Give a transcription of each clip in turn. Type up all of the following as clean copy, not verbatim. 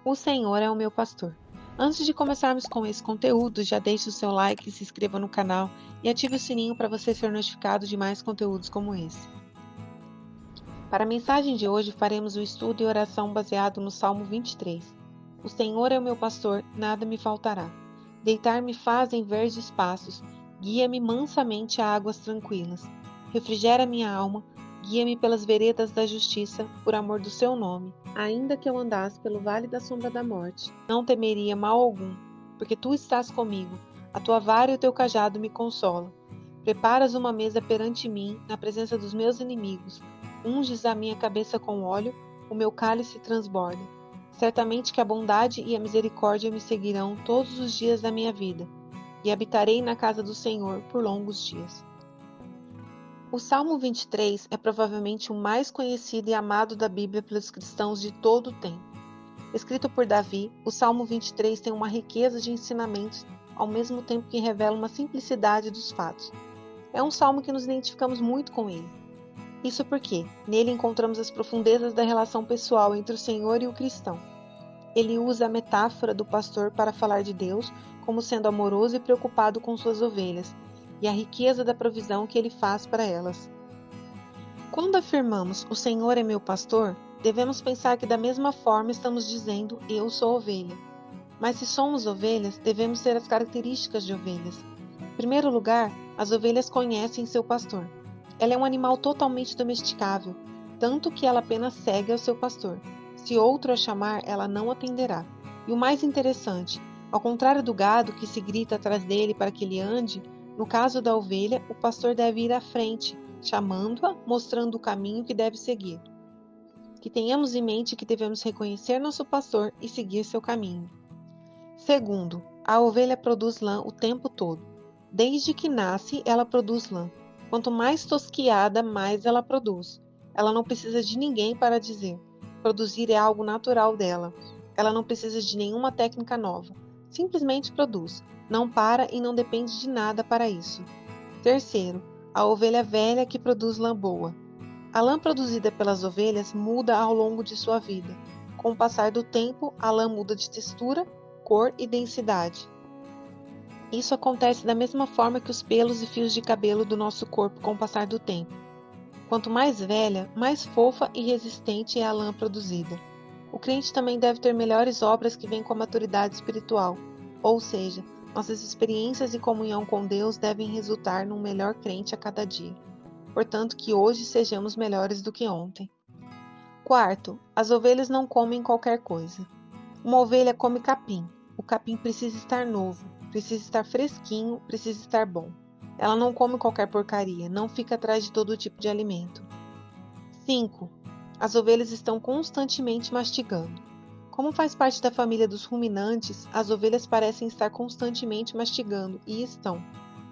O Senhor é o meu pastor. Antes de começarmos com esse conteúdo, já deixe o seu like, se inscreva no canal e ative o sininho para você ser notificado de mais conteúdos como esse. Para a mensagem de hoje, faremos o estudo e oração baseado no Salmo 23. O Senhor é o meu pastor, nada me faltará. Deitar-me faz em verdes pastos, guia-me mansamente a águas tranquilas. Refrigera minha alma, guia-me pelas veredas da justiça, por amor do seu nome. Ainda que eu andasse pelo vale da sombra da morte, não temeria mal algum, porque tu estás comigo, a tua vara e o teu cajado me consolam. Preparas uma mesa perante mim, na presença dos meus inimigos. Unges a minha cabeça com óleo, o meu cálice transborda. Certamente que a bondade e a misericórdia me seguirão todos os dias da minha vida, e habitarei na casa do Senhor por longos dias. O Salmo 23 é provavelmente o mais conhecido e amado da Bíblia pelos cristãos de todo o tempo. Escrito por Davi, o Salmo 23 tem uma riqueza de ensinamentos, ao mesmo tempo que revela uma simplicidade dos fatos. É um salmo que nos identificamos muito com ele. Isso porque nele encontramos as profundezas da relação pessoal entre o Senhor e o cristão. Ele usa a metáfora do pastor para falar de Deus como sendo amoroso e preocupado com suas ovelhas, e a riqueza da provisão que ele faz para elas. Quando afirmamos "O Senhor é meu pastor", devemos pensar que da mesma forma estamos dizendo "Eu sou ovelha". Mas se somos ovelhas, devemos ter as características de ovelhas. Em primeiro lugar, as ovelhas conhecem seu pastor. Ela é um animal totalmente domesticável, tanto que ela apenas segue ao seu pastor. Se outro a chamar, ela não atenderá. E o mais interessante, ao contrário do gado que se grita atrás dele para que ele ande, no caso da ovelha, o pastor deve ir à frente, chamando-a, mostrando o caminho que deve seguir. Que tenhamos em mente que devemos reconhecer nosso pastor e seguir seu caminho. Segundo, a ovelha produz lã o tempo todo. Desde que nasce, ela produz lã. Quanto mais tosquiada, mais ela produz. Ela não precisa de ninguém para dizer. Produzir é algo natural dela. Ela não precisa de nenhuma técnica nova. Simplesmente produz. Não para e não depende de nada para isso. Terceiro, a ovelha velha que produz lã boa. A lã produzida pelas ovelhas muda ao longo de sua vida. Com o passar do tempo, a lã muda de textura, cor e densidade. Isso acontece da mesma forma que os pelos e fios de cabelo do nosso corpo com o passar do tempo. Quanto mais velha, mais fofa e resistente é a lã produzida. O crente também deve ter melhores obras que vêm com a maturidade espiritual, ou seja, nossas experiências e comunhão com Deus devem resultar num melhor crente a cada dia. Portanto, que hoje sejamos melhores do que ontem. Quarto, as ovelhas não comem qualquer coisa. Uma ovelha come capim. O capim precisa estar novo, precisa estar fresquinho, precisa estar bom. Ela não come qualquer porcaria, não fica atrás de todo tipo de alimento. 5. As ovelhas estão constantemente mastigando. Como faz parte da família dos ruminantes, as ovelhas parecem estar constantemente mastigando, e estão.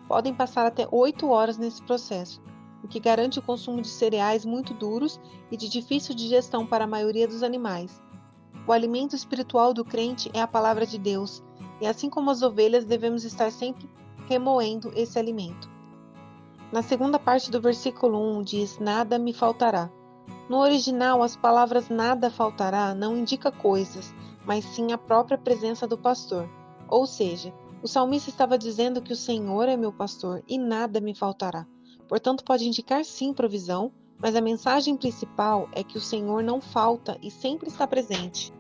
Podem passar até 8 horas nesse processo, o que garante o consumo de cereais muito duros e de difícil digestão para a maioria dos animais. O alimento espiritual do crente é a palavra de Deus, e assim como as ovelhas, devemos estar sempre remoendo esse alimento. Na segunda parte do versículo 1 diz: "Nada me faltará". No original, as palavras "nada faltará" não indica coisas, mas sim a própria presença do pastor. Ou seja, o salmista estava dizendo que o Senhor é meu pastor e nada me faltará. Portanto, pode indicar sim provisão, mas a mensagem principal é que o Senhor não falta e sempre está presente.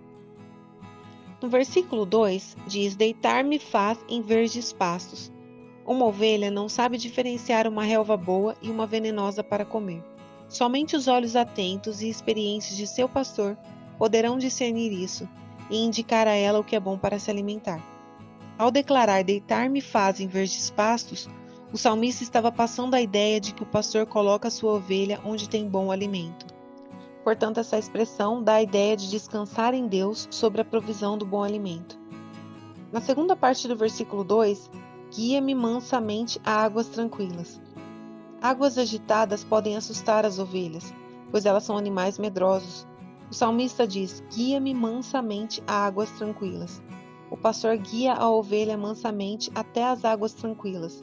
No versículo 2 diz: "Deitar-me faz em verdes pastos". Uma ovelha não sabe diferenciar uma relva boa e uma venenosa para comer. Somente os olhos atentos e experientes de seu pastor poderão discernir isso e indicar a ela o que é bom para se alimentar. Ao declarar "deitar-me faz em verdes pastos", o salmista estava passando a ideia de que o pastor coloca sua ovelha onde tem bom alimento. Portanto, essa expressão dá a ideia de descansar em Deus sobre a provisão do bom alimento. Na segunda parte do versículo 2, "Guia-me mansamente a águas tranquilas". Águas agitadas podem assustar as ovelhas, pois elas são animais medrosos. O salmista diz: "Guia-me mansamente a águas tranquilas". O pastor guia a ovelha mansamente até as águas tranquilas.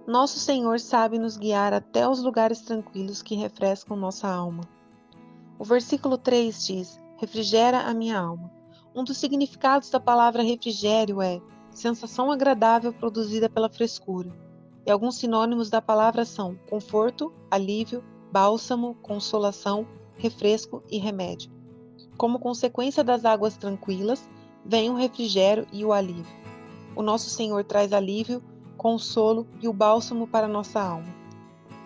Nosso Senhor sabe nos guiar até os lugares tranquilos que refrescam nossa alma. O versículo 3 diz: refrigera a minha alma. Um dos significados da palavra refrigério é sensação agradável produzida pela frescura. E alguns sinônimos da palavra são conforto, alívio, bálsamo, consolação, refresco e remédio. Como consequência das águas tranquilas, vem o refrigério e o alívio. O nosso Senhor traz alívio, consolo e o bálsamo para nossa alma.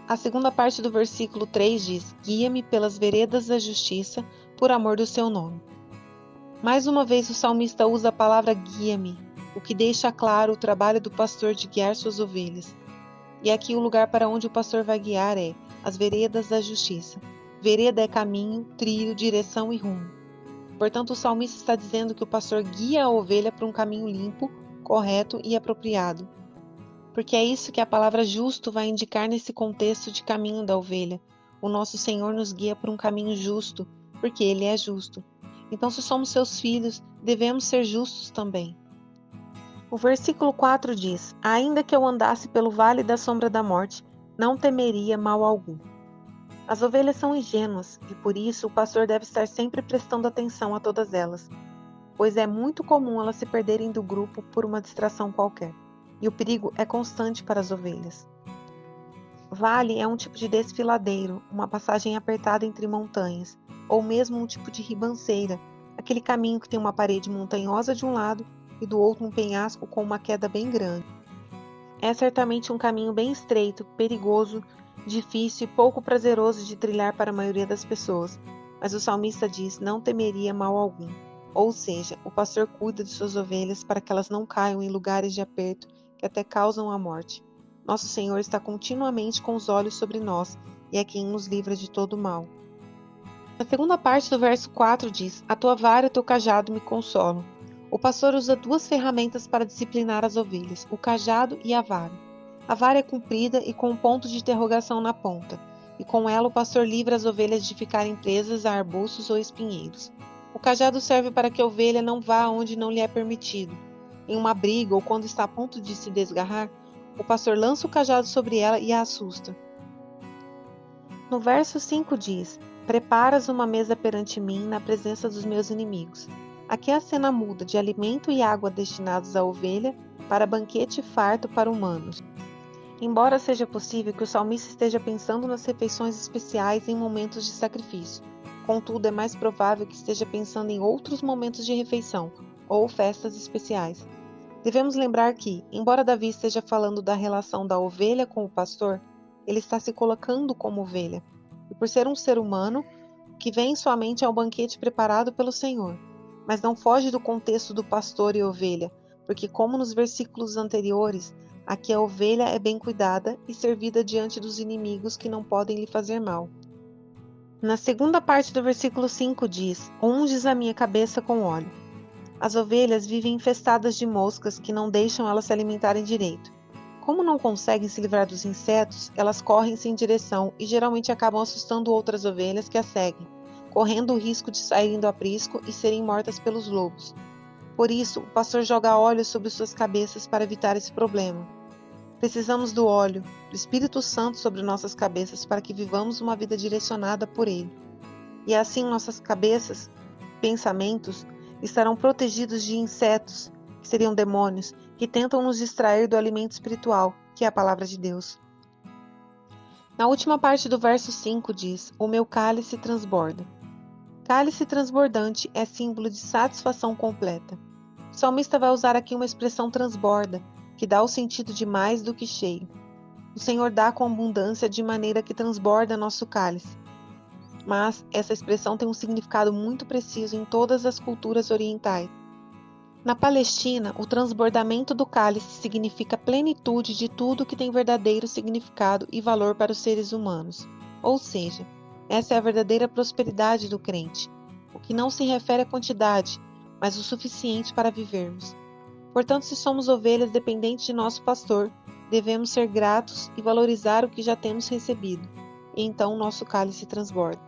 A segunda parte do versículo 3 diz: guia-me pelas veredas da justiça, por amor do seu nome. Mais uma vez o salmista usa a palavra guia-me, o que deixa claro o trabalho do pastor de guiar suas ovelhas. E aqui o lugar para onde o pastor vai guiar é as veredas da justiça. Vereda é caminho, trilho, direção e rumo. Portanto, o salmista está dizendo que o pastor guia a ovelha para um caminho limpo, correto e apropriado. Porque é isso que a palavra justo vai indicar nesse contexto de caminho da ovelha. O nosso Senhor nos guia por um caminho justo, porque Ele é justo. Então, se somos seus filhos, devemos ser justos também. O versículo 4 diz: ainda que eu andasse pelo vale da sombra da morte, não temeria mal algum. As ovelhas são ingênuas e por isso o pastor deve estar sempre prestando atenção a todas elas, pois é muito comum elas se perderem do grupo por uma distração qualquer, e o perigo é constante para as ovelhas. Vale é um tipo de desfiladeiro, uma passagem apertada entre montanhas, ou mesmo um tipo de ribanceira, aquele caminho que tem uma parede montanhosa de um lado e do outro um penhasco com uma queda bem grande. É certamente um caminho bem estreito, perigoso, difícil e pouco prazeroso de trilhar para a maioria das pessoas, mas o salmista diz: não temeria mal algum. Ou seja, o pastor cuida de suas ovelhas para que elas não caiam em lugares de aperto que até causam a morte. Nosso Senhor está continuamente com os olhos sobre nós e é quem nos livra de todo o mal. A segunda parte do verso 4 diz: a tua vara e o teu cajado me consolam. O pastor usa duas ferramentas para disciplinar as ovelhas, o cajado e a vara. A vara é comprida e com um ponto de interrogação na ponta, e com ela o pastor livra as ovelhas de ficarem presas a arbustos ou espinheiros. O cajado serve para que a ovelha não vá onde não lhe é permitido. Em uma briga ou quando está a ponto de se desgarrar, o pastor lança o cajado sobre ela e a assusta. No verso 5 diz: preparas uma mesa perante mim na presença dos meus inimigos. Aqui a cena muda de alimento e água destinados à ovelha para banquete farto para humanos. Embora seja possível que o salmista esteja pensando nas refeições especiais em momentos de sacrifício, contudo é mais provável que esteja pensando em outros momentos de refeição ou festas especiais. Devemos lembrar que, embora Davi esteja falando da relação da ovelha com o pastor, ele está se colocando como ovelha, e por ser um ser humano, o que vem em sua mente é o banquete preparado pelo Senhor. Mas não foge do contexto do pastor e ovelha, porque como nos versículos anteriores, aqui a ovelha é bem cuidada e servida diante dos inimigos que não podem lhe fazer mal. Na segunda parte do versículo 5 diz: unges a minha cabeça com óleo. As ovelhas vivem infestadas de moscas que não deixam elas se alimentarem direito. Como não conseguem se livrar dos insetos, elas correm sem direção e geralmente acabam assustando outras ovelhas que as seguem, correndo o risco de saírem do aprisco e serem mortas pelos lobos. Por isso, o pastor joga óleo sobre suas cabeças para evitar esse problema. Precisamos do óleo, do Espírito Santo sobre nossas cabeças para que vivamos uma vida direcionada por Ele. E assim nossas cabeças, pensamentos, estarão protegidos de insetos, que seriam demônios, que tentam nos distrair do alimento espiritual, que é a palavra de Deus. Na última parte do verso 5 diz: o meu cálice transborda. Cálice transbordante é símbolo de satisfação completa. O salmista vai usar aqui uma expressão transborda, que dá o sentido de mais do que cheio. O Senhor dá com abundância de maneira que transborda nosso cálice. Mas essa expressão tem um significado muito preciso em todas as culturas orientais. Na Palestina, o transbordamento do cálice significa plenitude de tudo que tem verdadeiro significado e valor para os seres humanos. Ou seja, essa é a verdadeira prosperidade do crente, o que não se refere à quantidade, mas o suficiente para vivermos. Portanto, se somos ovelhas dependentes de nosso pastor, devemos ser gratos e valorizar o que já temos recebido, e então o nosso cálice transborda.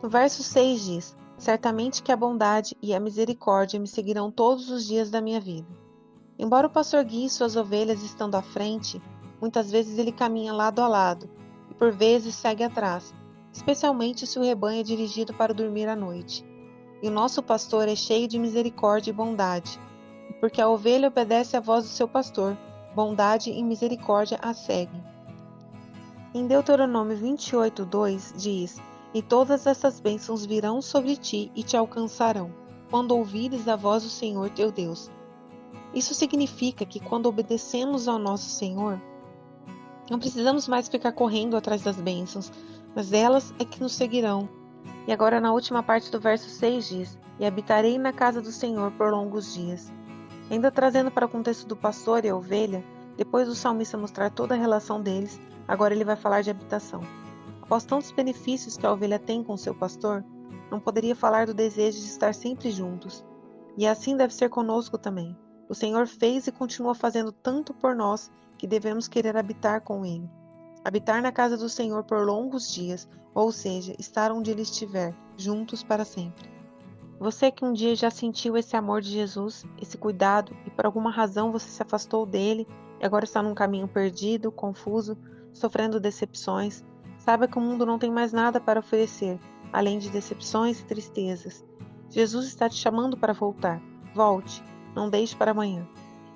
No verso 6 diz: certamente que a bondade e a misericórdia me seguirão todos os dias da minha vida. Embora o pastor guie suas ovelhas estando à frente, muitas vezes ele caminha lado a lado, e por vezes segue atrás, especialmente se o rebanho é dirigido para dormir à noite. e o nosso pastor é cheio de misericórdia e bondade. E porque a ovelha obedece à voz do seu pastor, bondade e misericórdia a seguem. Em Deuteronômio 28:2 diz: E todas essas bênçãos virão sobre ti e te alcançarão, quando ouvires a voz do Senhor teu Deus. Isso significa que quando obedecemos ao nosso Senhor, não precisamos mais ficar correndo atrás das bênçãos, mas elas é que nos seguirão. E agora na última parte do verso 6 diz: E habitarei na casa do Senhor por longos dias. Ainda trazendo para o contexto do pastor e a ovelha, depois do salmista mostrar toda a relação deles, agora ele vai falar de habitação. Após tantos benefícios que a ovelha tem com seu pastor, não poderia falar do desejo de estar sempre juntos. E assim deve ser conosco também. O Senhor fez e continua fazendo tanto por nós que devemos querer habitar com Ele. Habitar na casa do Senhor por longos dias, ou seja, estar onde Ele estiver, juntos para sempre. Você que um dia já sentiu esse amor de Jesus, esse cuidado, e por alguma razão você se afastou dele e agora está num caminho perdido, confuso, sofrendo decepções, saiba que o mundo não tem mais nada para oferecer, além de decepções e tristezas. Jesus está te chamando para voltar. Volte, não deixe para amanhã.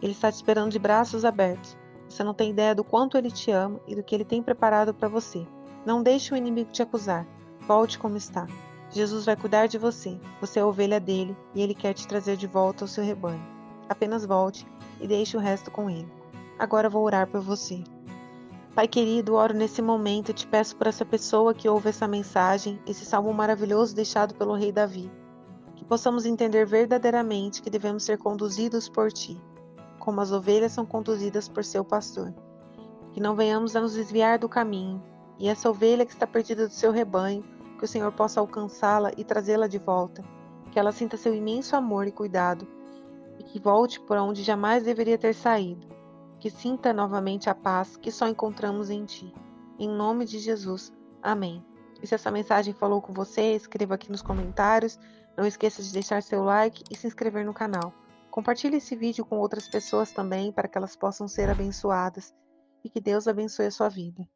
Ele está te esperando de braços abertos. Você não tem ideia do quanto ele te ama e do que ele tem preparado para você. Não deixe o inimigo te acusar. Volte como está. Jesus vai cuidar de você. Você é a ovelha dele e ele quer te trazer de volta ao seu rebanho. Apenas volte e deixe o resto com ele. Agora vou orar por você. Pai querido, oro nesse momento e te peço por essa pessoa que ouve essa mensagem, esse salmo maravilhoso deixado pelo rei Davi. Que possamos entender verdadeiramente que devemos ser conduzidos por ti, como as ovelhas são conduzidas por seu pastor. Que não venhamos a nos desviar do caminho, e essa ovelha que está perdida do seu rebanho, que o Senhor possa alcançá-la e trazê-la de volta, que ela sinta seu imenso amor e cuidado, e que volte por onde jamais deveria ter saído, que sinta novamente a paz que só encontramos em Ti. Em nome de Jesus. Amém. E se essa mensagem falou com você, escreva aqui nos comentários, não esqueça de deixar seu like e se inscrever no canal. Compartilhe esse vídeo com outras pessoas também, para que elas possam ser abençoadas, e que Deus abençoe a sua vida.